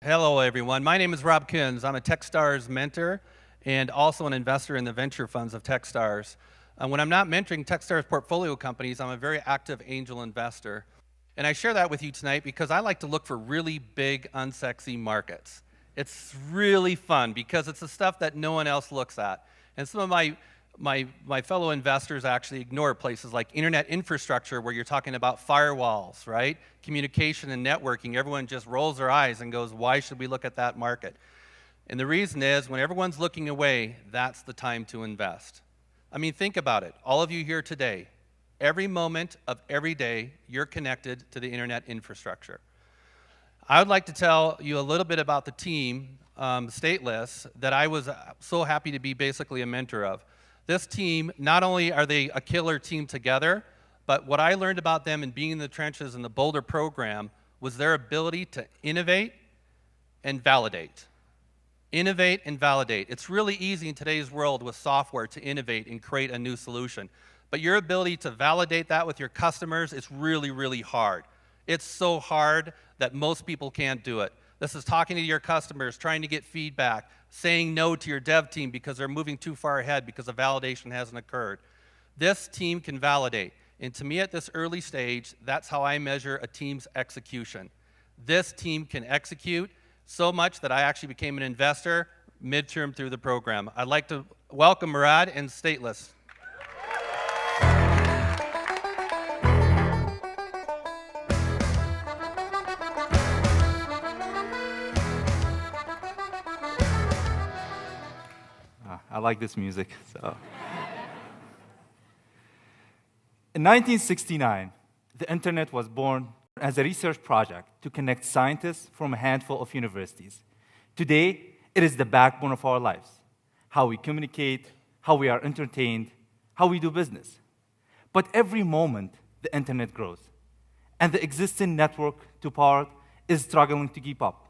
Hello, everyone. My name is Rob Kins. I'm a Techstars mentor and also an investor in the venture funds of Techstars. When I'm not mentoring Techstars portfolio companies, I'm a very active angel investor. And I share that with you tonight because I like to look for really big, unsexy markets. It's really fun because it's the stuff that no one else looks at. And some of my fellow investors actually ignore places like internet infrastructure where you're talking about firewalls, right? Communication and networking. Everyone just rolls their eyes and goes, why should we look at that market? And the reason is when everyone's looking away, that's the time to invest. I mean, think about it. All of you here today, every moment of every day, you're connected to the internet infrastructure. I would like to tell you a little bit about the team, Stateless, that I was so happy to be basically a mentor of. This team, not only are they a killer team together, but what I learned about them and being in the trenches in the Boulder program was their ability to innovate and validate. Innovate and validate. It's really easy in today's world with software to innovate and create a new solution. But your ability to validate that with your customers is really, really hard. It's so hard that most people can't do it. This is talking to your customers, trying to get feedback, saying no to your dev team because they're moving too far ahead because the validation hasn't occurred. This team can validate. And to me at this early stage, that's how I measure a team's execution. This team can execute so much that I actually became an investor midterm through the program. I'd like to welcome Murad and Stateless. I like this music. In 1969, the internet was born as a research project to connect scientists from a handful of universities. Today, it is the backbone of our lives, how we communicate, how we are entertained, how we do business. But every moment, the internet grows, and the existing network to power it is struggling to keep up.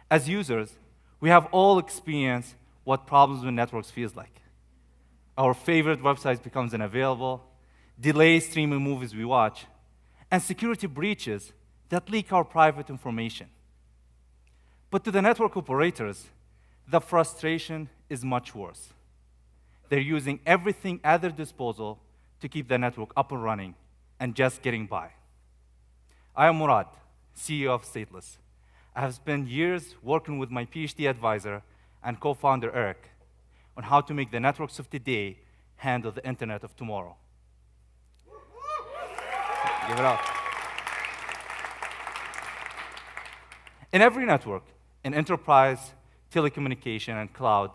As users, we have all experienced what problems with networks feels like. Our favorite websites becomes unavailable, delays streaming movies we watch, and security breaches that leak our private information. But to the network operators, the frustration is much worse. They're using everything at their disposal to keep the network up and running and just getting by. I am Murad, CEO of Stateless. I have spent years working with my PhD advisor and co-founder Eric on how to make the networks of today handle the internet of tomorrow. Give it up. In every network, in enterprise, telecommunication, and cloud,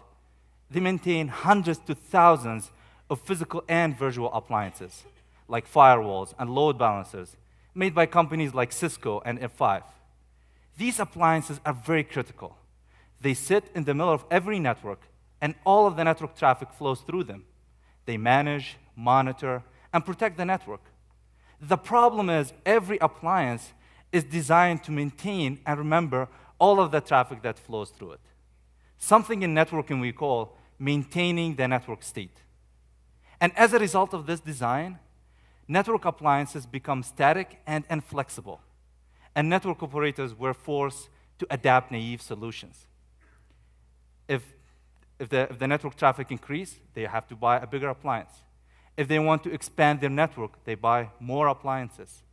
they maintain hundreds to thousands of physical and virtual appliances, like firewalls and load balancers, made by companies like Cisco and F5. These appliances are very critical. They sit in the middle of every network, and all of the network traffic flows through them. They manage, monitor, and protect the network. The problem is every appliance is designed to maintain and remember all of the traffic that flows through it. Something in networking we call maintaining the network state. And as a result of this design, network appliances become static and inflexible, and network operators were forced to adapt naive solutions. If the network traffic increases, they have to buy a bigger appliance. If they want to expand their network, they buy more appliances.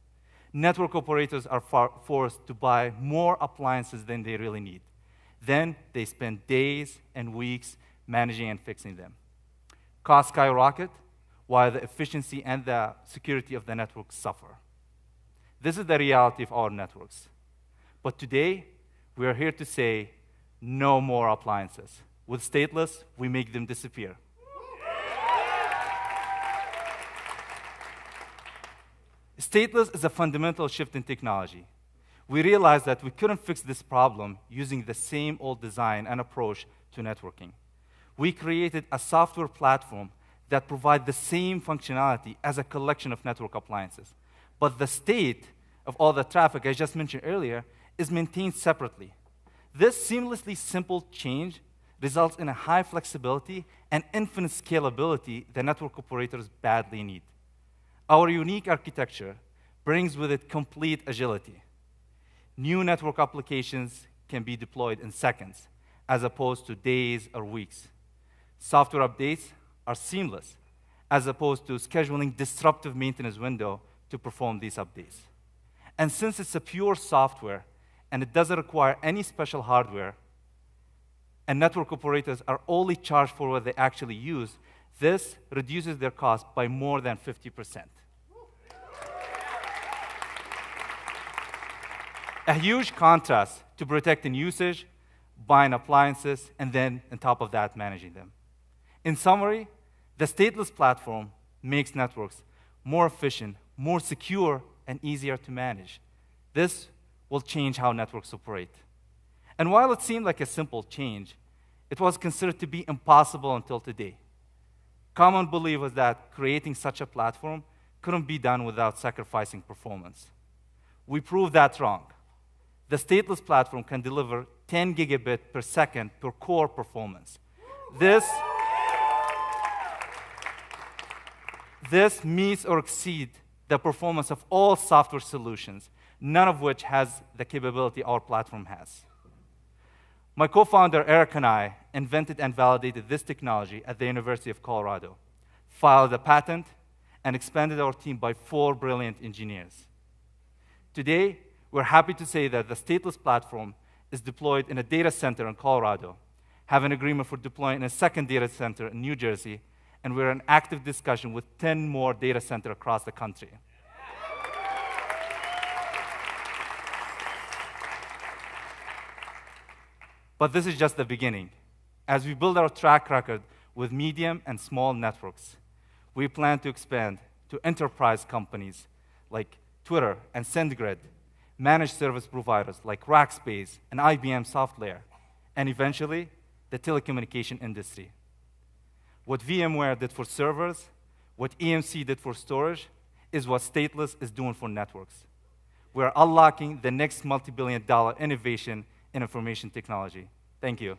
Network operators are forced to buy more appliances than they really need. Then they spend days and weeks managing and fixing them. Costs skyrocket, while the efficiency and the security of the network suffer. This is the reality of our networks. But today, we are here to say, no more appliances. With Stateless, we make them disappear. Stateless is a fundamental shift in technology. We realized that we couldn't fix this problem using the same old design and approach to networking. We created a software platform that provides the same functionality as a collection of network appliances. But the state of all the traffic I just mentioned earlier is maintained separately. This seamlessly simple change results in a high flexibility and infinite scalability the network operators badly need. Our unique architecture brings with it complete agility. New network applications can be deployed in seconds, as opposed to days or weeks. Software updates are seamless, as opposed to scheduling disruptive maintenance window to perform these updates. And since it's a pure software and it doesn't require any special hardware, and network operators are only charged for what they actually use, this reduces their cost by more than 50%. A huge contrast to protecting usage, buying appliances, and then on top of that, managing them. In summary, the stateless platform makes networks more efficient, more secure, and easier to manage. This will change how networks operate. And while it seemed like a simple change, it was considered to be impossible until today. Common belief was that creating such a platform couldn't be done without sacrificing performance. We proved that wrong. The stateless platform can deliver 10 gigabit per second per core performance. This meets or exceeds the performance of all software solutions, none of which has the capability our platform has. My co-founder, Eric, and I invented and validated this technology at the University of Colorado, filed a patent, and expanded our team by 4 brilliant engineers. Today, we're happy to say that the stateless platform is deployed in a data center in Colorado, have an agreement for deploying in a second data center in New Jersey, and we're in active discussion with 10 more data centers across the country. But this is just the beginning. As we build our track record with medium and small networks, we plan to expand to enterprise companies like Twitter and SendGrid, managed service providers like Rackspace and IBM SoftLayer, and eventually, the telecommunication industry. What VMware did for servers, what EMC did for storage, is what Stateless is doing for networks. We're unlocking the next multi-billion-dollar innovation in information technology. Thank you.